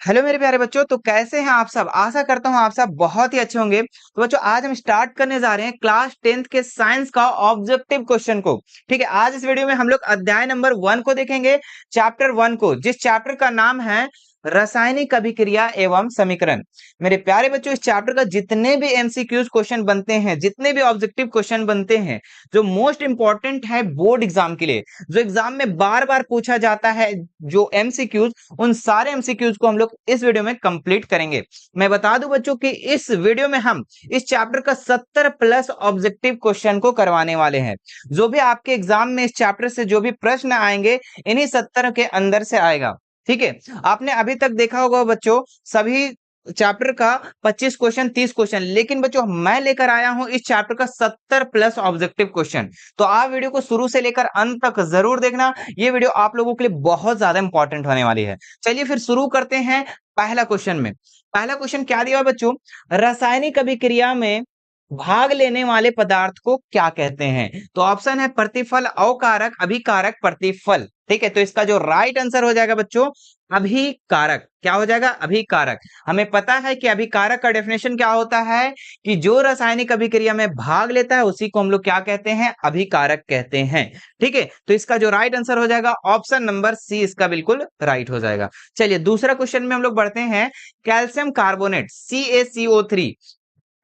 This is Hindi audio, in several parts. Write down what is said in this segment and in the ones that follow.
हेलो मेरे प्यारे बच्चों, तो कैसे हैं आप सब। आशा करता हूं आप सब बहुत ही अच्छे होंगे। तो बच्चों आज हम स्टार्ट करने जा रहे हैं क्लास 10th के साइंस का ऑब्जेक्टिव क्वेश्चन को। ठीक है, आज इस वीडियो में हम लोग अध्याय नंबर 1 को देखेंगे, चैप्टर 1 को, जिस चैप्टर का नाम है रासायनिक अभिक्रिया एवं समीकरण। मेरे प्यारे बच्चों, इस चैप्टर का जितने भी एमसीक्यूज क्वेश्चन बनते हैं, जितने भी ऑब्जेक्टिव क्वेश्चन बनते हैं, जो मोस्ट इंपॉर्टेंट है बोर्ड एग्जाम के लिए, जो एग्जाम में बार बार पूछा जाता है, जो एमसीक्यूज, उन सारे एमसीक्यूज को हम लोग इस वीडियो में कंप्लीट करेंगे। मैं बता दूं बच्चों कि इस वीडियो में हम इस चैप्टर का 70 प्लस ऑब्जेक्टिव क्वेश्चन को करवाने वाले हैं। जो भी आपके एग्जाम में इस चैप्टर से जो भी प्रश्न आएंगे, इन्हीं 70 के अंदर से आएगा। ठीक है, आपने अभी तक देखा होगा बच्चों, सभी चैप्टर का 25 क्वेश्चन, 30 क्वेश्चन, लेकिन बच्चों मैं लेकर आया हूं इस चैप्टर का 70 प्लस ऑब्जेक्टिव क्वेश्चन। तो आप वीडियो को शुरू से लेकर अंत तक जरूर देखना, ये वीडियो आप लोगों के लिए बहुत ज्यादा इंपॉर्टेंट होने वाली है। चलिए फिर शुरू करते हैं पहला क्वेश्चन में। पहला क्वेश्चन क्या दिया बच्चों, रासायनिक अभिक्रिया में भाग लेने वाले पदार्थ को क्या कहते हैं। तो ऑप्शन है प्रतिफल, अवकारक, अभिकारक, प्रतिफल। ठीक है, तो इसका जो राइट आंसर हो जाएगा बच्चों अभिकारक। क्या हो जाएगा, अभिकारक। हमें पता है कि अभिकारक का डेफिनेशन क्या होता है कि जो रासायनिक अभिक्रिया में भाग लेता है उसी को हम लोग क्या कहते हैं, अभिकारक कहते हैं। ठीक है, तो इसका जो राइट आंसर हो जाएगा ऑप्शन नंबर सी, इसका बिल्कुल राइट हो जाएगा। चलिए दूसरा क्वेश्चन में हम लोग बढ़ते हैं। कैल्शियम कार्बोनेट CaCO3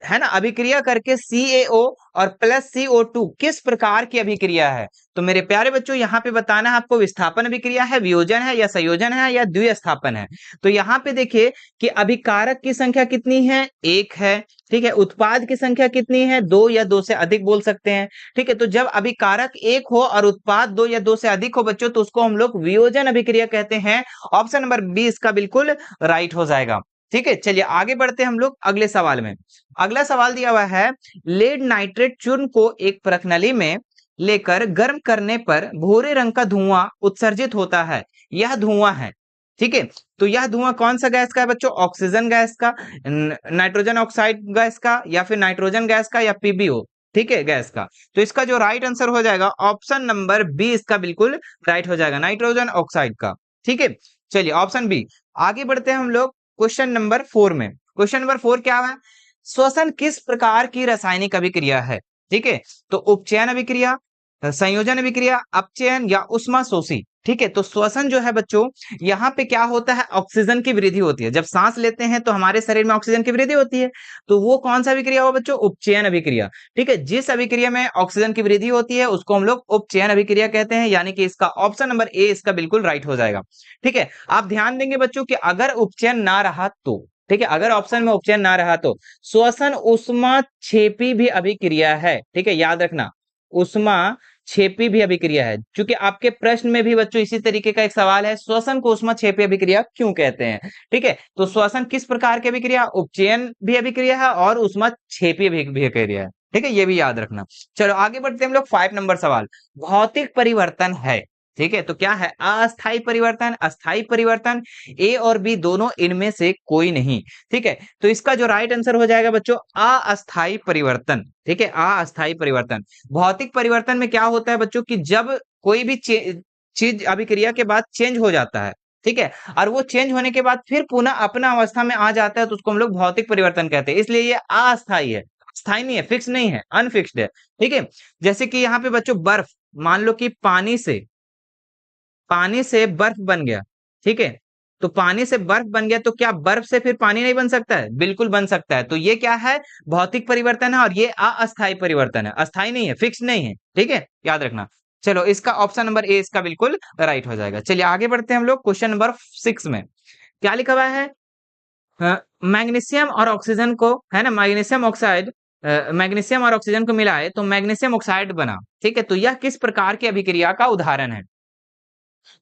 है ना, अभिक्रिया करके CaO और प्लस CO2 किस प्रकार की अभिक्रिया है। तो मेरे प्यारे बच्चों यहाँ पे बताना है आपको, विस्थापन अभिक्रिया है, वियोजन है, या संयोजन है, या द्विस्थापन है। तो यहाँ पे देखिए कि अभिकारक की संख्या कितनी है, एक है। ठीक है, उत्पाद की संख्या कितनी है, दो या दो से अधिक बोल सकते हैं। ठीक है, तो जब अभिकारक एक हो और उत्पाद दो या दो से अधिक हो बच्चों, तो उसको हम लोग वियोजन अभिक्रिया कहते हैं। ऑप्शन नंबर बी इसका बिल्कुल राइट हो जाएगा। ठीक है, चलिए आगे बढ़ते हैं हम लोग अगले सवाल में। अगला सवाल दिया हुआ है, लेड नाइट्रेट चूर्ण को एक प्रणाली में लेकर गर्म करने पर भूरे रंग का धुआं उत्सर्जित होता है, यह धुआं है। ठीक है, तो यह धुआं कौन सा गैस का है बच्चों, ऑक्सीजन गैस का, नाइट्रोजन ऑक्साइड गैस का, या फिर नाइट्रोजन गैस का, या PbO। ठीक है, गैस का। तो इसका जो राइट आंसर हो जाएगा ऑप्शन नंबर बी, इसका बिल्कुल राइट हो जाएगा, नाइट्रोजन ऑक्साइड का। ठीक है, चलिए ऑप्शन बी। आगे बढ़ते हैं हम लोग क्वेश्चन नंबर 4 में। क्वेश्चन नंबर 4 क्या है, श्वसन किस प्रकार की रासायनिक अभिक्रिया है। ठीक है, तो उपचयन अभिक्रिया, संयोजन अभिक्रिया, अपचयन, या उष्माशोषी। ठीक है, तो श्वसन जो है बच्चों, यहाँ पे क्या होता है, ऑक्सीजन की वृद्धि होती है। जब सांस लेते हैं तो हमारे शरीर में ऑक्सीजन की वृद्धि होती है, तो वो कौन सा अभिक्रिया हो बच्चों, उपचयन अभिक्रिया। ठीक है, जिस अभिक्रिया में ऑक्सीजन की वृद्धि होती है उसको हम लोग उपचयन अभिक्रिया कहते हैं, यानी कि इसका ऑप्शन नंबर ए इसका बिल्कुल राइट हो जाएगा। ठीक है, आप ध्यान देंगे बच्चों कि अगर उपचयन ना रहा तो, ठीक है, अगर ऑप्शन में उपचयन ना रहा तो श्वसन उष्मा क्षेपी भी अभिक्रिया है। ठीक है, याद रखना, उष्मा क्षेपी भी अभिक्रिया है। क्योंकि आपके प्रश्न में भी बच्चों इसी तरीके का एक सवाल है, श्वसन को उष्मा क्षेपी अभिक्रिया क्यों कहते हैं। ठीक है, तो श्वसन किस प्रकार की अभिक्रिया, उपचयन भी अभिक्रिया है और उष्मा क्षेपी भी अभिक्रिया है। ठीक है, ये भी याद रखना। चलो आगे बढ़ते हैं हम लोग 5 नंबर सवाल। भौतिक परिवर्तन है, ठीक है, तो क्या है, अस्थायी परिवर्तन, अस्थायी परिवर्तन, ए और बी दोनों, इनमें से कोई नहीं। ठीक है, तो इसका जो राइट आंसर हो जाएगा बच्चों अस्थायी परिवर्तन। ठीक है, अस्थायी परिवर्तन। भौतिक परिवर्तन में क्या होता है बच्चों कि जब कोई भी चीज अभिक्रिया के बाद चेंज हो जाता है, ठीक है, और वो चेंज होने के बाद फिर पुनः अपना अवस्था में आ जाता है, तो उसको हम लोग भौतिक परिवर्तन कहते हैं। इसलिए ये अस्थायी है, स्थायी नहीं है, फिक्स नहीं है, अनफिक्स्ड है। ठीक है, जैसे कि यहाँ पे बच्चों बर्फ, मान लो कि पानी से बर्फ बन गया। ठीक है, तो पानी से बर्फ बन गया, तो क्या बर्फ से फिर पानी नहीं बन सकता है, बिल्कुल बन सकता है। तो ये क्या है, भौतिक परिवर्तन है, और ये अस्थायी परिवर्तन है, अस्थायी नहीं है, फिक्स नहीं है। ठीक है, याद रखना। चलो इसका ऑप्शन नंबर ए इसका बिल्कुल राइट हो जाएगा। चलिए आगे बढ़ते हैं हम लोग क्वेश्चन नंबर 6 में। क्या लिखा हुआ है, मैग्नीशियम और ऑक्सीजन को, है ना, मैग्नीशियम ऑक्साइड, मैग्नीशियम और ऑक्सीजन को मिलाए तो मैग्नीशियम ऑक्साइड बना। ठीक है, तो यह किस प्रकार की अभिक्रिया का उदाहरण है।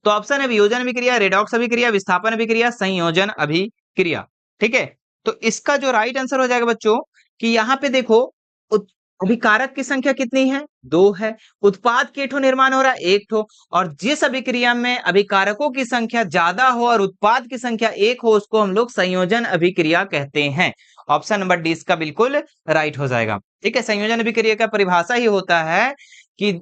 तो ऑप्शन है वियोजन अभिक्रिया, रेडॉक्स अभिक्रिया, विस्थापन अभिक्रिया, संयोजन अभिक्रिया। ठीक है, तो इसका जो राइट आंसर हो जाएगा बच्चों कि यहाँ पे देखो, अभिकारक की संख्या कितनी है, दो है। उत्पाद के ठो निर्माण हो रहा है, एक ठो। और जिस अभिक्रिया में अभिकारकों की संख्या ज्यादा हो और उत्पाद की संख्या एक हो, उसको हम लोग संयोजन अभिक्रिया कहते हैं। ऑप्शन नंबर डी इसका बिल्कुल राइट हो जाएगा। ठीक है, संयोजन अभिक्रिया का परिभाषा ही होता है कि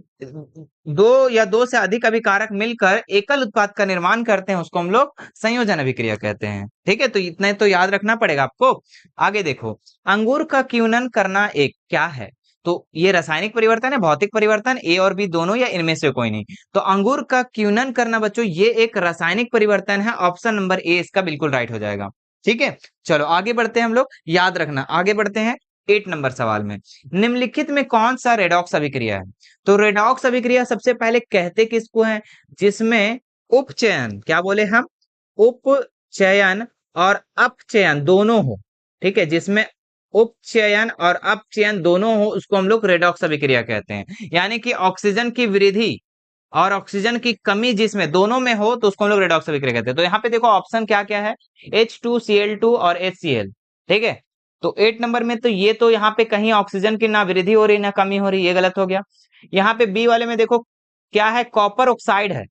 दो या दो से अधिक अभिकारक मिलकर एकल उत्पाद का निर्माण करते हैं उसको हम लोग संयोजन अभिक्रिया कहते हैं। ठीक है, तो इतना तो याद रखना पड़ेगा आपको। आगे देखो, अंगूर का क्यूनन करना एक क्या है? तो ये रासायनिक परिवर्तन है, भौतिक परिवर्तन, ए और बी दोनों या इनमें से कोई नहीं। तो अंगूर का क्यूनन करना बच्चों ये एक रासायनिक परिवर्तन है, ऑप्शन नंबर ए इसका बिल्कुल राइट हो जाएगा। ठीक है, चलो आगे बढ़ते हैं हम लोग, याद रखना। आगे बढ़ते हैं 8 नंबर सवाल में, निम्नलिखित में कौन सा रेडॉक्स अभिक्रिया है? तो रेडॉक्स अभिक्रिया सबसे पहले कहते किसको है? जिसमें उपचयन, क्या बोले हम, उपचयन और अपचयन दोनों हो। ठीक है, जिसमें उपचयन और अपचयन दोनों हो उसको हम लोग रेडॉक्स अभिक्रिया कहते हैं। यानी कि ऑक्सीजन की वृद्धि और ऑक्सीजन की कमी जिसमें दोनों में हो तो उसको हम लोग रेडॉक्स अभिक्रिया कहते हैं। तो यहाँ पे देखो ऑप्शन क्या क्या है, H2Cl2 और HCl। ठीक है, तो 8 नंबर में तो ये तो यहाँ पे कहीं ऑक्सीजन की ना वृद्धि हो रही ना कमी हो रही, ये गलत हो गया। यहाँ पे बी वाले में देखो क्या है, कॉपर ऑक्साइड है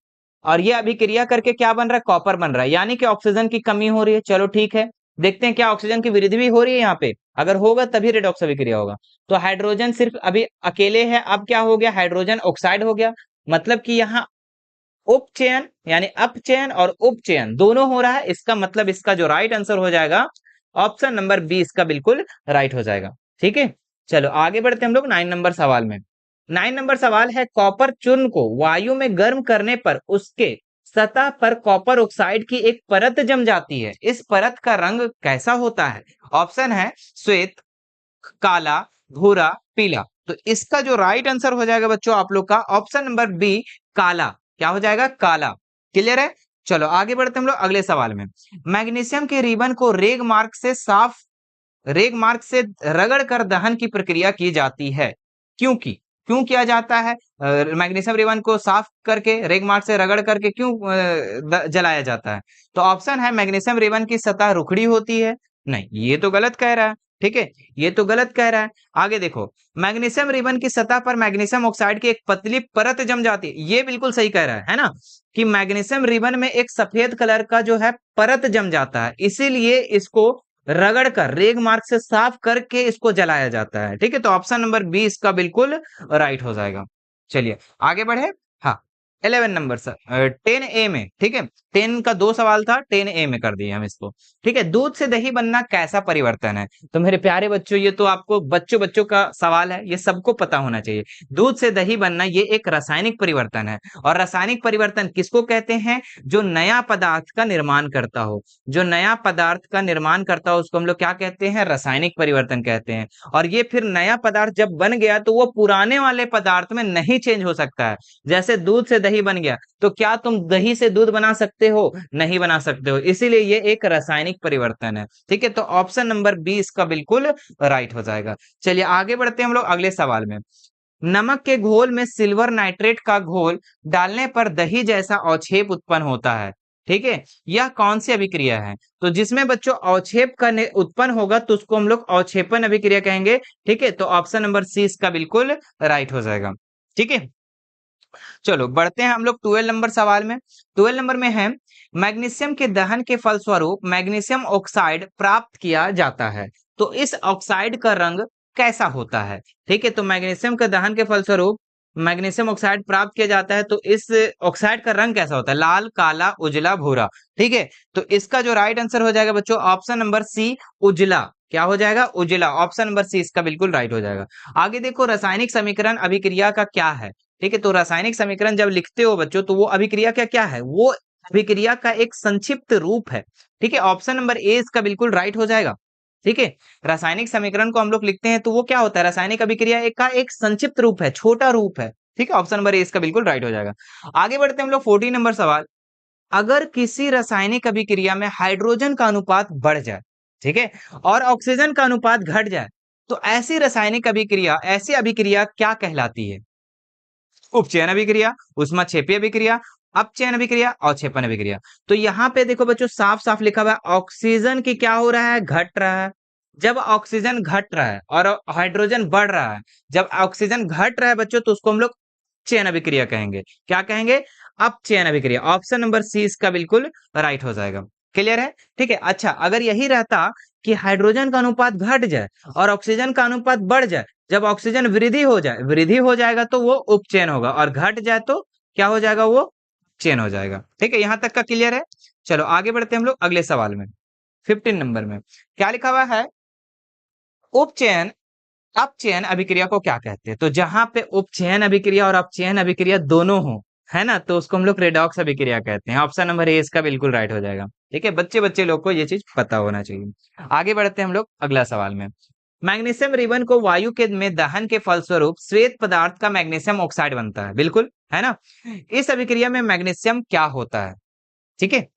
और ये अभिक्रिया करके क्या बन रहा है, कॉपर बन रहा है, यानी कि ऑक्सीजन की कमी हो रही है। चलो ठीक है, देखते हैं क्या ऑक्सीजन की वृद्धि भी हो रही है यहाँ पे, अगर होगा तभी रेडॉक्स अभिक्रिया होगा। तो हाइड्रोजन सिर्फ अभी अकेले है, अब क्या हो गया, हाइड्रोजन ऑक्साइड हो गया, मतलब कि यहाँ उपचयन यानी अपचयन और उपचयन दोनों हो रहा है। इसका मतलब इसका जो राइट आंसर हो जाएगा ऑप्शन नंबर बी इसका बिल्कुल राइट हो जाएगा। ठीक है, चलो आगे बढ़ते हैं हम लोग 9 नंबर सवाल में। 9 नंबर सवाल है, कॉपर चूर्ण को वायु में गर्म करने पर उसके सतह पर कॉपर ऑक्साइड की एक परत जम जाती है, इस परत का रंग कैसा होता है? ऑप्शन है श्वेत, काला, भूरा, पीला। तो इसका जो राइट आंसर हो जाएगा बच्चों आप लोग का ऑप्शन नंबर बी काला। क्या हो जाएगा, काला। क्लियर है, चलो आगे बढ़ते हम लोग अगले सवाल में। मैग्नीशियम के रिबन को रेग मार्क से रगड़ कर दहन की प्रक्रिया की जाती है, क्योंकि क्यों किया जाता है? मैग्नीशियम रिबन को साफ करके रेग मार्क से रगड़ करके क्यों जलाया जाता है? तो ऑप्शन है मैग्नीशियम रिबन की सतह रुखड़ी होती है। नहीं, ये तो गलत कह रहा है। ठीक है, ये तो गलत कह रहा है। आगे देखो, मैग्नीशियम रिबन की सतह पर मैग्नीशियम ऑक्साइड की एक पतली परत जम जाती है, ये बिल्कुल सही कह रहा है ना, कि मैग्नीशियम रिबन में एक सफेद कलर का जो है परत जम जाता है, इसीलिए इसको रगड़ कर रेग मार्क से साफ करके इसको जलाया जाता है। ठीक है, तो ऑप्शन नंबर बी इसका बिल्कुल राइट हो जाएगा। चलिए आगे बढ़े। हाँ, 11 नंबर सर, 10A में। ठीक है, 10 का 2 सवाल था, 10A में कर दिए हम इसको। ठीक है, दूध से दही बनना कैसा परिवर्तन है? तो मेरे प्यारे बच्चों ये तो आपको बच्चों बच्चों का सवाल है, ये सबको पता होना चाहिए। दूध से दही बनना ये एक रासायनिक परिवर्तन है, और रासायनिक परिवर्तन किसको कहते हैं? जो नया पदार्थ का निर्माण करता हो, जो नया पदार्थ का निर्माण करता हो उसको हम लोग क्या कहते हैं, रासायनिक परिवर्तन कहते हैं। और ये फिर नया पदार्थ जब बन गया तो वो पुराने वाले पदार्थ में नहीं चेंज हो सकता है। जैसे दूध से दही बन गया, तो क्या तुम दही से दूध बना सकते हो? नहीं बना सकते हो, इसीलिए ये एक रासायनिक परिवर्तन है। ठीक है, तो ऑप्शन नंबर बी इसका बिल्कुल राइट हो जाएगा। चलिए आगे बढ़ते हैं हम लोग अगले सवाल में। नमक के घोल में सिल्वर नाइट्रेट का घोल डालने पर दही जैसा अवक्षेप उत्पन्न होता है। ठीक है, यह कौन सी अभिक्रिया है? तो जिसमें बच्चों अवक्षेप का उत्पन्न होगा तो उसको हम लोग अवक्षेपन अभिक्रिया कहेंगे। ठीक है, तो ऑप्शन नंबर सी इसका बिल्कुल राइट हो जाएगा। ठीक है, चलो बढ़ते हैं हम लोग 12 नंबर सवाल में। 12 नंबर में है, मैग्नीशियम के दहन के फलस्वरूप मैग्नीशियम ऑक्साइड प्राप्त किया जाता है, तो इस ऑक्साइड का रंग कैसा होता है? ठीक है, तो मैग्नीशियम के दहन के फलस्वरूप मैग्नीशियम ऑक्साइड प्राप्त किया जाता है, तो इस ऑक्साइड का रंग कैसा होता है? लाल, काला, उजला, भूरा। ठीक है, तो इसका जो राइट आंसर हो जाएगा बच्चों ऑप्शन नंबर सी उजला। क्या हो जाएगा? उजला। ऑप्शन नंबर सी इसका बिल्कुल राइट हो जाएगा। आगे देखो, रासायनिक समीकरण अभिक्रिया का क्या है? ठीक है, तो रासायनिक समीकरण जब लिखते हो बच्चों तो वो अभिक्रिया का क्या है? वो अभिक्रिया का एक संक्षिप्त रूप है। ठीक है, ऑप्शन नंबर ए इसका बिल्कुल राइट हो जाएगा। ठीक है, रासायनिक समीकरण को हम लोग लिखते हैं तो वो क्या होता है? रासायनिक अभिक्रिया एक का एक संक्षिप्त रूप है, छोटा रूप है। ठीक है, ऑप्शन नंबर ए इसका बिल्कुल राइट हो जाएगा। आगे बढ़ते हैं हम लोग 14 नंबर सवाल। अगर किसी रासायनिक अभिक्रिया में हाइड्रोजन का अनुपात बढ़ जाए, ठीक है, और ऑक्सीजन का अनुपात घट जाए, तो ऐसी रासायनिक अभिक्रिया, ऐसी अभिक्रिया क्या कहलाती है? उपचयन अभिक्रिया, ऊष्माक्षेपीय अभिक्रिया, अपचयन अभिक्रिया, अवक्षेपन अभिक्रिया। तो यहाँ पे देखो बच्चों साफ साफ लिखा हुआ है, ऑक्सीजन की क्या हो रहा है? घट रहा है। जब ऑक्सीजन घट रहा है और हाइड्रोजन बढ़ रहा है, जब ऑक्सीजन घट रहा है बच्चों तो उसको हम लोग चयन अभिक्रिया कहेंगे। क्या कहेंगे? अपचयन अभिक्रिया। ऑप्शन नंबर सी इसका बिल्कुल राइट हो जाएगा। क्लियर है? ठीक है, अच्छा अगर यही रहता कि हाइड्रोजन का अनुपात घट जाए और ऑक्सीजन का अनुपात बढ़ जाए जब ऑक्सीजन वृद्धि हो जाएगा तो वो उपचयन होगा, और घट जाए तो क्या हो जाएगा, वो चयन हो जाएगा। ठीक है, यहां तक का क्लियर है। चलो आगे बढ़ते हैं हम लोग अगले सवाल में। 15 नंबर में क्या लिखा हुआ है, उपचयन अपचयन अभिक्रिया को क्या कहते हैं? तो जहां पे उपचयन अभिक्रिया और अपचयन अभिक्रिया दोनों हो, है ना, तो उसको हम लोग रेडॉक्स अभिक्रिया कहते हैं। ऑप्शन नंबर ए इसका बिल्कुल राइट हो जाएगा। ठीक है, बच्चे बच्चे लोग को ये चीज पता होना चाहिए। आगे बढ़ते हैं हम लोग अगला सवाल में। मैग्नीशियम रिबन को वायु के में दहन के फलस्वरूप श्वेत पदार्थ का मैग्नीशियम ऑक्साइड बनता है, बिल्कुल, है ना। इस अभिक्रिया में मैग्नीशियम क्या होता है? ठीक है,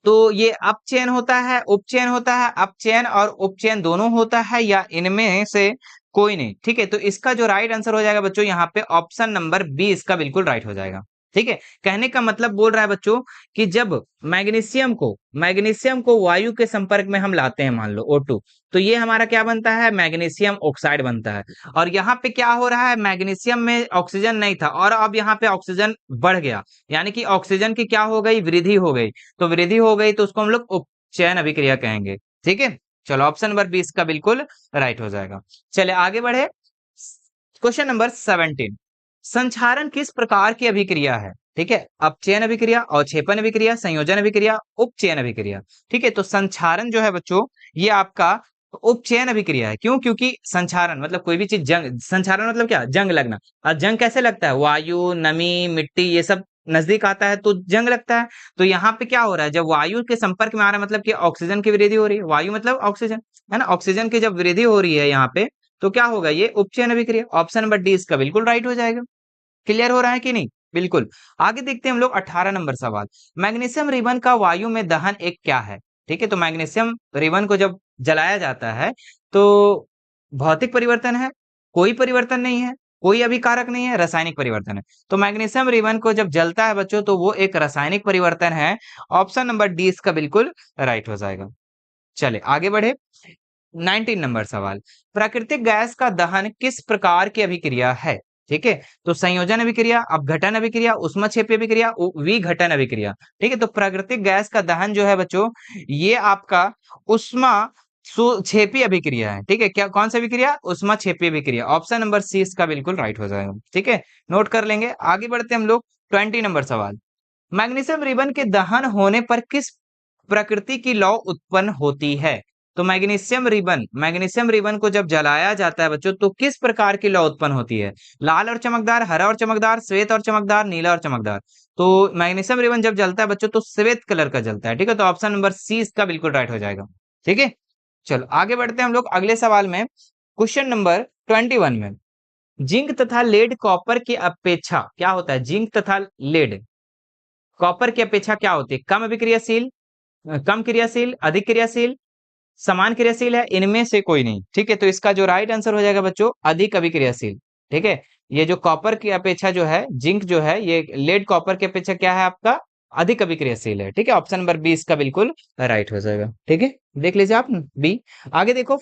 तो ये अपचयन होता है, उपचयन होता है, अपचयन और उपचयन दोनों होता है, या इनमें से कोई नहीं? ठीक है, तो इसका जो राइट आंसर हो जाएगा बच्चों यहाँ पे ऑप्शन नंबर बी इसका बिल्कुल राइट हो जाएगा। ठीक है, कहने का मतलब बोल रहा है बच्चों कि जब मैग्नीशियम को वायु के संपर्क में हम लाते हैं, मान लो O2, तो ये हमारा क्या बनता है, मैग्नीशियम ऑक्साइड बनता है। और यहाँ पे क्या हो रहा है, मैग्नीशियम में ऑक्सीजन नहीं था और अब यहाँ पे ऑक्सीजन बढ़ गया, यानी कि ऑक्सीजन की क्या हो गई, वृद्धि हो गई। तो वृद्धि हो गई तो उसको हम लोग उपचयन अभिक्रिया कहेंगे। ठीक है, चलो ऑप्शन नंबर 20 का बिल्कुल राइट हो जाएगा। चले आगे बढ़े, क्वेश्चन नंबर 17। संक्षारण किस प्रकार की अभिक्रिया है? ठीक है, अपचयन अभिक्रिया, अवक्षेपण अभिक्रिया, संयोजन अभिक्रिया, उपचयन अभिक्रिया। ठीक है, तो संक्षारण जो है बच्चों ये आपका उपचयन अभिक्रिया है। क्यों? क्योंकि संक्षारण मतलब कोई भी चीज जंग, संक्षारण मतलब क्या, जंग लगना। और जंग कैसे लगता है, वायु, नमी, मिट्टी ये सब नजदीक आता है तो जंग लगता है। तो यहाँ पे क्या हो रहा है, जब वायु के संपर्क में आ रहा है मतलब कि ऑक्सीजन की वृद्धि हो रही है, वायु मतलब ऑक्सीजन, है ना, ऑक्सीजन की जब वृद्धि हो रही है यहाँ पे, तो क्या होगा, ये उपचयन अभिक्रिया। ऑप्शन नंबर डी इसका बिल्कुल राइट हो जाएगा। क्लियर हो रहा है कि नहीं? बिल्कुल। आगे देखते हैं हम लोग 18 नंबर सवाल। मैग्नीशियम रिबन का वायु में दहन एक क्या है? ठीक है, तो मैग्नीशियम रिबन को जब जलाया जाता है तो भौतिक परिवर्तन है, कोई परिवर्तन नहीं है, कोई अभिकारक नहीं है, रासायनिक परिवर्तन है। तो मैग्नीशियम रिबन को जब जलता है बच्चों तो वो एक रासायनिक परिवर्तन है। ऑप्शन नंबर डी इसका बिल्कुल राइट हो जाएगा। चले आगे बढ़े, 19 नंबर सवाल। प्राकृतिक गैस का दहन किस प्रकार की अभिक्रिया है? ठीक है, तो संयोजन अभिक्रिया, अपघटन अभिक्रिया, ऊष्माक्षेपी अभिक्रिया, विघटन अभिक्रिया। ठीक है, तो प्राकृतिक गैस का दहन जो है बच्चों ये आपका उष्मा छेपी अभिक्रिया है। ठीक है, क्या कौन सी अभिक्रिया, उष्मा छेपी अभिक्रिया। ऑप्शन नंबर सी इसका बिल्कुल राइट हो जाएगा। ठीक है, नोट कर लेंगे। आगे बढ़ते हम लोग 20 नंबर सवाल। मैग्नीशियम रिबन के दहन होने पर किस प्रकृति की लौ उत्पन्न होती है? तो मैग्नीशियम रिबन को जब जलाया जाता है बच्चों तो किस प्रकार की लौ उत्पन्न होती है? लाल और चमकदार, हरा और चमकदार, श्वेत और चमकदार, नीला और चमकदार। तो मैग्नीशियम रिबन जब जलता है बच्चों तो श्वेत कलर का जलता है। ठीक है, तो ऑप्शन नंबर सी इसका बिल्कुल राइट हो जाएगा। ठीक है, चलो आगे बढ़ते हैं हम लोग अगले सवाल में। क्वेश्चन नंबर 21 में, जिंक तथा लेड कॉपर की अपेक्षा क्या होता है? जिंक तथा लेड कॉपर की अपेक्षा क्या होती है? कम अभिक्रियाशील, कम क्रियाशील, अधिक क्रियाशील, समान क्रियाशील है, इनमें से कोई नहीं। ठीक है, तो इसका जो राइट आंसर हो जाएगा बच्चों अधिक अभिक्रियाशील। ठीक है, ये जो कॉपर की अपेक्षा जो है जिंक जो है ये लेड कॉपर की अपेक्षा क्या है आपका, अधिक अभिक्रियाशील है। ठीक है, ऑप्शन नंबर बी इसका बिल्कुल राइट हो जाएगा। ठीक है, देख लीजिए आप बी। आगे देखो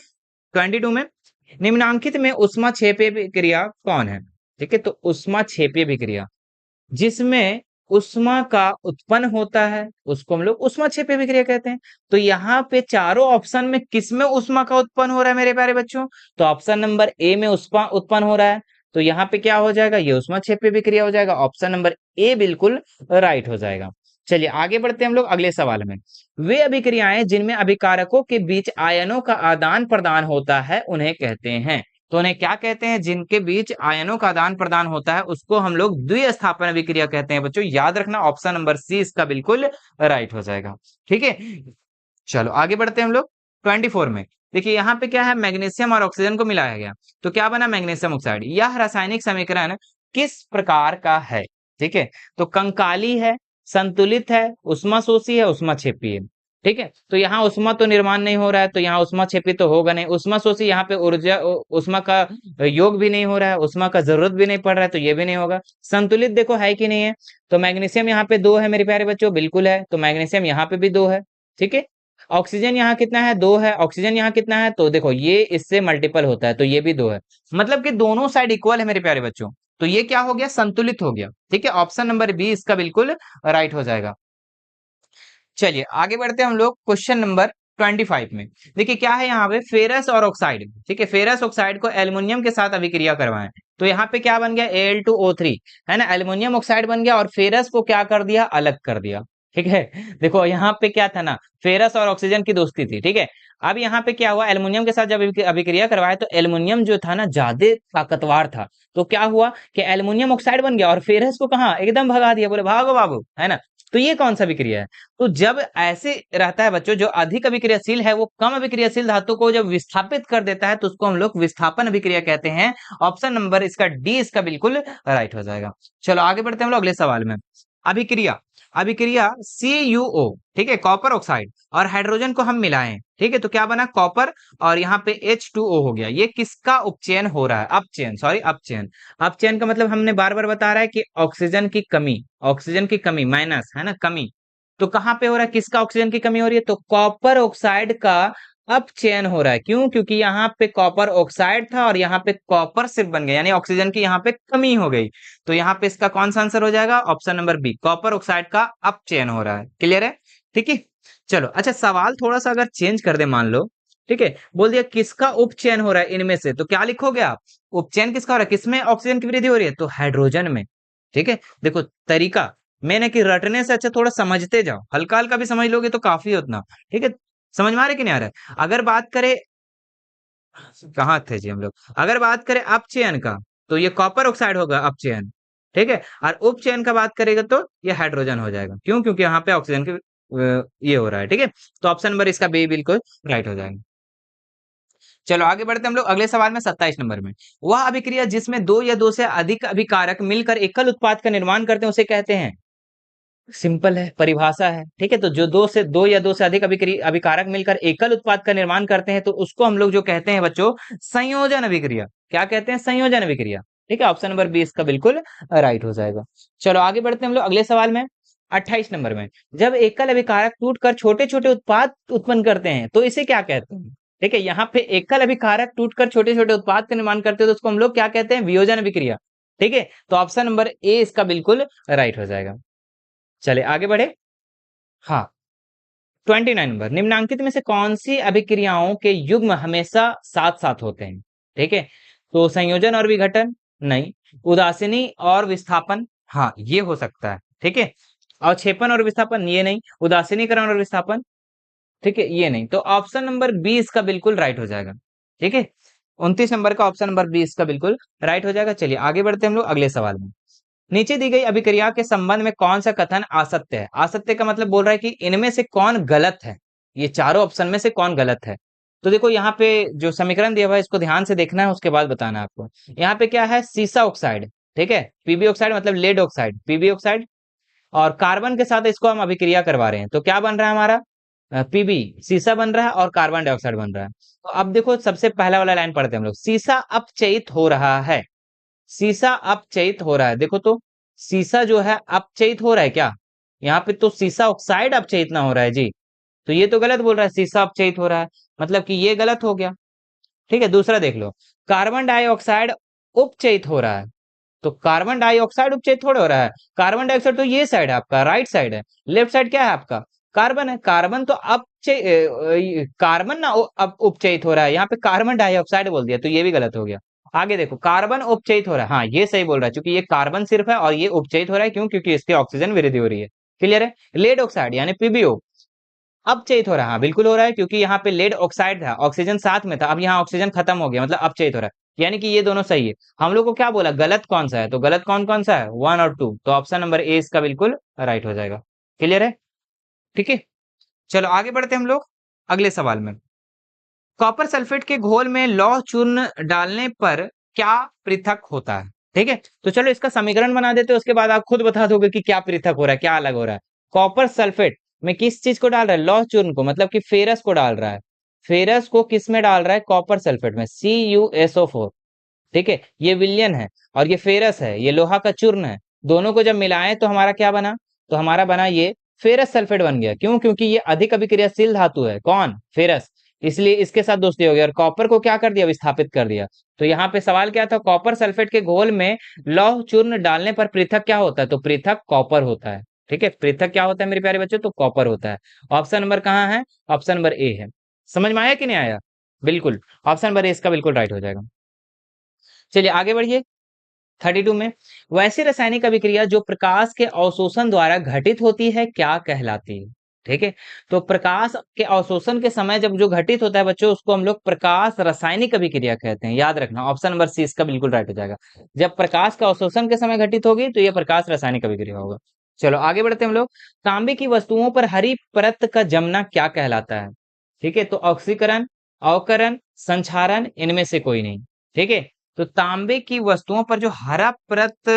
22 में, निम्नांकित में उष्मा क्षेपी क्रिया कौन है? ठीक है, तो उष्मा क्षेपी क्रिया जिसमें उष्मा का उत्पन्न होता है उसको हम लोग उष्माक्षेपी अभिक्रिया कहते हैं। तो यहाँ पे चारों ऑप्शन में किसमें उष्मा का उत्पन्न हो रहा है मेरे प्यारे बच्चों? तो ऑप्शन नंबर ए में उष्मा उत्पन्न हो रहा है। तो यहाँ पे क्या हो जाएगा, ये उष्माक्षेपी अभिक्रिया हो जाएगा। ऑप्शन नंबर ए बिल्कुल राइट हो जाएगा। चलिए आगे बढ़ते हैं हम लोग अगले सवाल में। वे अभिक्रियाएं जिनमें अभिकारकों के बीच आयनों का आदान प्रदान होता है उन्हें कहते हैं। तो उन्हें क्या कहते हैं? जिनके बीच आयनों का आदान प्रदान होता है उसको हम लोग द्विस्थापन अभिक्रिया कहते हैं। बच्चों याद रखना ऑप्शन नंबर सी इसका बिल्कुल राइट हो जाएगा। ठीक है, चलो आगे बढ़ते हैं हम लोग 24 में। देखिए यहाँ पे क्या है, मैग्नीशियम और ऑक्सीजन को मिलाया गया तो क्या बना, मैग्नीशियम ऑक्साइड। यह रासायनिक समीकरण किस प्रकार का है? ठीक है, तो कंकाली है, संतुलित है, उष्माशोषी है, उष्माक्षेपी है। ठीक है, तो यहाँ उष्मा तो निर्माण नहीं हो रहा है तो यहाँ उष्माक्षेपी तो होगा नहीं। उष्माशोषी यहाँ पे ऊर्जा उष्मा का योग भी नहीं हो रहा है, उष्मा का जरूरत भी नहीं पड़ रहा है तो ये भी नहीं होगा। संतुलित देखो है कि नहीं है, तो मैग्नीशियम यहाँ पे 2 है मेरे प्यारे बच्चों, बिल्कुल है, तो मैग्नीशियम यहाँ पे भी 2 है। ठीक है, ऑक्सीजन यहाँ कितना है, 2 है। ऑक्सीजन यहाँ कितना है, तो देखो ये इससे मल्टीपल होता है तो ये भी 2 है, मतलब कि दोनों साइड इक्वल है मेरे प्यारे बच्चों। तो ये क्या हो गया, संतुलित हो गया। ठीक है, ऑप्शन नंबर बी इसका बिल्कुल राइट हो जाएगा। चलिए आगे बढ़ते हैं हम लोग क्वेश्चन नंबर 25 में। देखिए क्या है यहाँ पे, फेरस और ऑक्साइड, ठीक है, फेरस ऑक्साइड को एल्युमिनियम के साथ अभिक्रिया करवाएं, तो यहाँ पे क्या बन गया, Al2O3, है ना, एल्युमिनियम ऑक्साइड बन गया और फेरस को क्या कर दिया, अलग कर दिया, ठीक है। देखो यहाँ पे क्या था ना, फेरस और ऑक्सीजन की दोस्ती थी, ठीक है। अब यहाँ पे क्या हुआ, एल्युमिनियम के साथ जब अभिक्रिया करवाए तो एल्युमिनियम जो था ना ज्यादा ताकतवर था, तो क्या हुआ कि एल्युमिनियम ऑक्साइड बन गया और फेरस को कहा एकदम भगा दिया, बोले भागो बाबू, है ना। तो ये कौन सा विक्रिया है, तो जब ऐसे रहता है बच्चों, जो अधिक अभिक्रियाशील है वो कम अभिक्रियाशील धातु को जब विस्थापित कर देता है तो उसको हम लोग विस्थापन अभिक्रिया कहते हैं। ऑप्शन नंबर इसका डी इसका बिल्कुल राइट हो जाएगा। चलो आगे बढ़ते हैं हम लोग अगले सवाल में। अभिक्रिया, अभिक्रिया CuO, ठीक है, कॉपर ऑक्साइड और हाइड्रोजन को हम मिलाएं, ठीक है, तो क्या बना, कॉपर और यहाँ पे H2O हो गया। ये किसका उपचयन हो रहा है, अपचयन, सॉरी अपचयन। अपचयन का मतलब हमने बार बार बता रहा है कि ऑक्सीजन की कमी, ऑक्सीजन की कमी माइनस, है ना, कमी। तो कहाँ पे हो रहा है, किसका ऑक्सीजन की कमी हो रही है, तो कॉपर ऑक्साइड का अपचयन हो रहा है। क्यों, क्योंकि यहाँ पे कॉपर ऑक्साइड था और यहाँ पे कॉपर सिर्फ बन गया, यानी ऑक्सीजन की यहाँ पे कमी हो गई। तो यहाँ पे इसका कौन सा आंसर हो जाएगा, option number B, copper oxide का अपचयन हो रहा है। क्लियर है, ठीक है। चलो अच्छा, सवाल थोड़ा सा अगर चेंज कर दे, मान लो, ठीक है, बोल दिया किसका उपचयन हो रहा है इनमें से, तो क्या लिखोगे आप, उपचयन किसका हो रहा है, किसमें ऑक्सीजन की वृद्धि हो रही है, तो हाइड्रोजन में, ठीक है। देखो तरीका मैंने कि रटने से अच्छा थोड़ा समझते जाओ, हल्का हल्का भी समझ लोगे तो काफी उतना, ठीक है। समझ में आ रहा है कि नहीं आ रहा है। अगर बात करें, कहाँ थे जी हम लोग, अगर बात करें अपचयन का, तो ये कॉपर ऑक्साइड होगा अपचयन, ठीक है। और उपचयन का बात करेगा तो ये हाइड्रोजन हो जाएगा। क्यों, क्योंकि यहाँ पे ऑक्सीजन की ये हो रहा है, ठीक है। तो ऑप्शन नंबर इसका बी बिल्कुल राइट हो जाएगा। चलो आगे बढ़ते हम लोग अगले सवाल में, 27 नंबर में। वह अभिक्रिया जिसमें दो या दो से अधिक अभिकारक मिलकर एकल उत्पाद का निर्माण करते हैं उसे कहते हैं, सिंपल है, परिभाषा है, ठीक है। तो जो दो या दो से अधिक अभिकारक मिलकर एकल उत्पाद का निर्माण करते हैं तो उसको हम लोग जो कहते हैं बच्चों, संयोजन अभिक्रिया। क्या कहते हैं, संयोजन अभिक्रिया, ठीक है। ऑप्शन नंबर 20 का बिल्कुल राइट हो जाएगा। चलो आगे बढ़ते हैं हम लोग अगले सवाल में, 28 नंबर में। जब एकल अभिकारक टूटकर छोटे छोटे उत्पाद उत्पन्न करते हैं तो इसे क्या कहते हैं, ठीक है। यहाँ पे एकल अभिकारक टूटकर छोटे छोटे उत्पाद का निर्माण करते हैं तो उसको हम लोग क्या कहते हैं, वियोजन अभिक्रिया, ठीक है। तो ऑप्शन नंबर ए इसका बिल्कुल राइट हो जाएगा। चले आगे बढ़े, हाँ, 29 नंबर, निम्नांकित में से कौन सी अभिक्रियाओं के युग्म हमेशा साथ साथ होते हैं, ठीक है। तो संयोजन और विघटन नहीं, उदासीनी और विस्थापन, हाँ ये हो सकता है, ठीक है। अवक्षेपण और विस्थापन ये नहीं, उदासीनीकरण और विस्थापन, ठीक है, ये नहीं। तो ऑप्शन नंबर 20 का बिल्कुल राइट हो जाएगा, ठीक है। 29 नंबर का ऑप्शन नंबर 20 का बिल्कुल राइट हो जाएगा। चलिए आगे बढ़ते हैं हम लोग अगले सवाल में। नीचे दी गई अभिक्रिया के संबंध में कौन सा कथन असत्य है, असत्य का मतलब बोल रहा है कि इनमें से कौन गलत है, ये चारों ऑप्शन में से कौन गलत है। तो देखो यहाँ पे जो समीकरण दिया हुआ है इसको ध्यान से देखना है, उसके बाद बताना है आपको। यहाँ पे क्या है, सीसा ऑक्साइड, ठीक है, पीबी ऑक्साइड मतलब लेड ऑक्साइड, पीबी ऑक्साइड, और कार्बन के साथ इसको हम अभिक्रिया करवा रहे हैं तो क्या बन रहा है हमारा, पीबी, सीसा बन रहा है और कार्बन डाइऑक्साइड बन रहा है। तो अब देखो सबसे पहला वाला लाइन पढ़ते हैं हम लोग, सीसा अपचयित हो रहा है, सीसा अपचयित हो रहा है। देखो तो सीसा जो है अपचयित हो रहा है क्या, यहाँ पे तो सीसा ऑक्साइड अपचयित ना हो रहा है जी, तो ये तो गलत बोल रहा है, सीसा अपचयित हो रहा है, मतलब कि ये गलत हो गया, ठीक है। दूसरा देख लो, कार्बन डाइऑक्साइड उपचयित हो रहा है, तो कार्बन डाइऑक्साइड उपचयित थोड़ा हो रहा है, कार्बन डाइऑक्साइड तो ये साइड है आपका, राइट साइड है, लेफ्ट साइड क्या है आपका, कार्बन है, कार्बन तो अपचय, कार्बन ना उपचयित हो रहा है, यहाँ पे कार्बन डाइऑक्साइड बोल दिया तो ये भी गलत हो गया। आगे देखो, कार्बन उपचयित हो रहा है, हाँ ये सही बोल रहा है, क्योंकि ये कार्बन सिर्फ है और ये उपचयित हो रहा है, क्यों, क्योंकि इसकी ऑक्सीजन वृद्धि हो रही है। क्लियर है, लेड ऑक्साइड यानी पीबीओ अपचयित हो रहा है, हाँ बिल्कुल हो रहा है, क्योंकि यहाँ पे लेड ऑक्साइड था, ऑक्सीजन साथ में था, अब यहाँ ऑक्सीजन खत्म हो गया, मतलब अपचयित हो रहा है, यानी कि ये दोनों सही है। हम लोग को क्या बोला, गलत कौन सा है, तो गलत कौन कौन सा है, 1 और 2, तो ऑप्शन नंबर ए इसका बिल्कुल राइट हो जाएगा। क्लियर है, ठीक है। चलो आगे बढ़ते हैं हम लोग अगले सवाल में। कॉपर सल्फेट के घोल में लौह चूर्ण डालने पर क्या पृथक होता है, ठीक है। तो चलो इसका समीकरण बना देते हैं, उसके बाद आप खुद बता दोगे कि क्या पृथक हो रहा है, क्या अलग हो रहा है। कॉपर सल्फेट में किस चीज को डाल रहा है, लौह चूर्ण को, मतलब कि फेरस को डाल रहा है, फेरस को किस में डाल रहा है, कॉपर सल्फेट में, CuSO4, ठीक है। ये विलयन है और ये फेरस है, ये लोहा का चूर्ण है, दोनों को जब मिलाएं तो हमारा क्या बना, तो हमारा बना ये फेरस सल्फेट बन गया। क्यों, क्योंकि ये अधिक अभिक्रियाशील धातु है, कौन, फेरस, इसलिए इसके साथ दोस्ती हो गई और कॉपर को क्या कर दिया, विस्थापित कर दिया। तो यहाँ पे सवाल क्या था, कॉपर सल्फेट के घोल में लौह चूर्ण डालने पर पृथक क्या होता है, तो पृथक कॉपर होता है। ठीक है, पृथक क्या होता है मेरे प्यारे बच्चों? तो कॉपर होता है। ऑप्शन नंबर कहाँ है? ऑप्शन नंबर ए है। समझ में आया कि नहीं आया? बिल्कुल, ऑप्शन नंबर ए इसका बिल्कुल राइट हो जाएगा। चलिए आगे बढ़िए। 32 में, वैसी रासायनिक अभिक्रिया जो प्रकाश के अवशोषण द्वारा घटित होती है क्या कहलाती है? ठीक है, तो प्रकाश के अवशोषण के समय जब जो घटित होता है बच्चों, उसको हम लोग प्रकाश रासायनिक अभिक्रिया कहते हैं। याद रखना, ऑप्शन नंबर सी इसका बिल्कुल राइट हो जाएगा। जब प्रकाश का अवशोषण के समय घटित होगी तो यह प्रकाश रासायनिक अभिक्रिया होगा। चलो आगे बढ़ते हैं हम लोग। तांबे की वस्तुओं पर हरी परत का जमना क्या कहलाता है? ठीक है, तो ऑक्सीकरण, अवकरण, संक्षारण, इनमें से कोई नहीं। ठीक है, तो तांबे की वस्तुओं पर जो हरा परत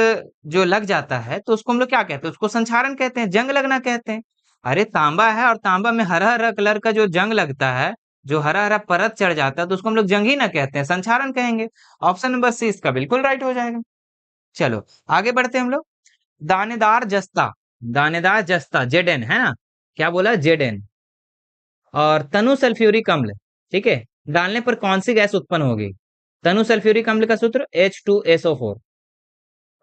जो लग जाता है तो उसको हम लोग क्या कहते हैं? उसको संक्षारण कहते हैं, जंग लगना कहते हैं। अरे तांबा है और तांबा में हरा हरा कलर का जो जंग लगता है, जो हरा हरा परत चढ़ जाता है, तो उसको हम लोग जंग ही ना कहते हैं, संक्षारण कहेंगे। ऑप्शन नंबर सी इसका बिल्कुल राइट हो जाएगा। चलो आगे बढ़ते हैं हम लोग। दानेदार जस्ता, दानेदार जस्ता जेड है ना, क्या बोला? जेड। और तनु सल्फ्यूरिक अम्ल, ठीक है, डालने पर कौन सी गैस उत्पन्न होगी? तनु सल्फ्यूरिक अम्ल का सूत्र H2SO4।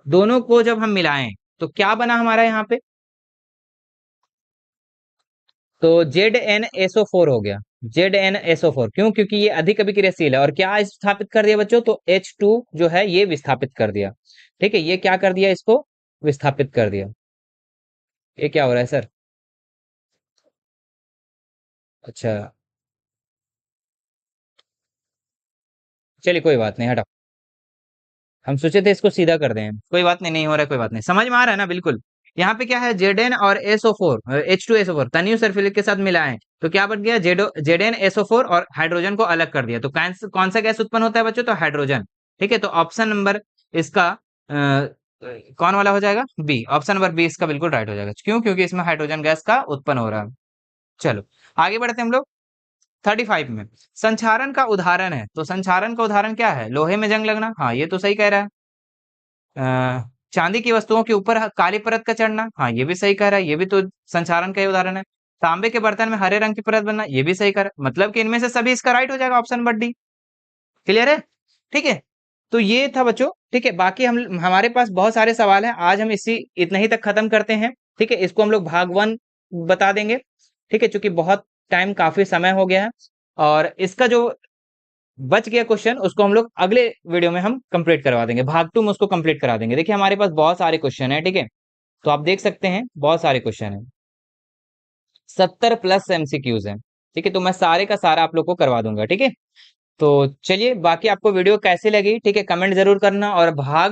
दोनों को जब हम मिलाएं तो क्या बना हमारा यहाँ पे? तो ZnSO4 हो गया। ZnSO4 क्यों? क्योंकि ये अधिक अभिक्रियाशील है। और क्या स्थापित कर दिया बच्चों? तो H2 जो है ये विस्थापित कर दिया। ठीक है, ये क्या कर दिया? इसको विस्थापित कर दिया। ये क्या हो रहा है सर? अच्छा, चलिए कोई बात नहीं, हटाओ। हम सोचे थे इसको सीधा कर दें, कोई बात नहीं, नहीं हो रहा है, कोई बात नहीं, समझ में आ रहा है ना? बिल्कुल। यहाँ पे क्या है? जेड और SO4, H2SO4 तनियो सल्फ्यूरिक के साथ मिलाएं तो क्या बन गया? ZnSO4 और हाइड्रोजन को अलग कर दिया तो कौन सा गैस उत्पन्न होता है बच्चों? तो हाइड्रोजन। ठीक है, तो ऑप्शन नंबर इसका कौन वाला हो जाएगा? बी। ऑप्शन नंबर बी इसका बिल्कुल राइट हो जाएगा। क्यों? क्योंकि इसमें हाइड्रोजन गैस का उत्पन्न हो रहा है। चलो आगे बढ़ते हैं हम लोग। 35 में, संक्षारण का उदाहरण है, तो संक्षारण का उदाहरण क्या है? लोहे में जंग लगना, हाँ ये तो सही कह रहा है। चांदी की वस्तुओं के ऊपर काली परत का चढ़ना, हाँ ये भी सही कह रहा है, ये भी तो संचारण का ही उदाहरण है। तांबे के बर्तन में हरे रंग की परत बनना, ये भी सही कह रहा है। मतलब कि इनमें से सभी इसका राइट हो जाएगा, ऑप्शन नंबर डी। क्लियर है? ठीक है, तो ये था बच्चों। ठीक है, बाकी हम हमारे पास बहुत सारे सवाल हैं, आज हम इसी इतना ही तक खत्म करते हैं। ठीक है, इसको हम लोग भाग 1 बता देंगे। ठीक है, चूंकि बहुत टाइम, काफी समय हो गया है। और इसका जो बच गया क्वेश्चन उसको हम लोग अगले वीडियो में हम कंप्लीट करवा देंगे, भाग 2 में उसको कंप्लीट करा देंगे। देखिए हमारे पास बहुत सारे क्वेश्चन है। ठीक है, तो आप देख सकते हैं बहुत सारे क्वेश्चन है, 70+ MCQs है। ठीक है, तो मैं सारे का सारा आप लोग को करवा दूंगा। ठीक है, तो चलिए, बाकी आपको वीडियो कैसी लगी, ठीक है, कमेंट जरूर करना। और भाग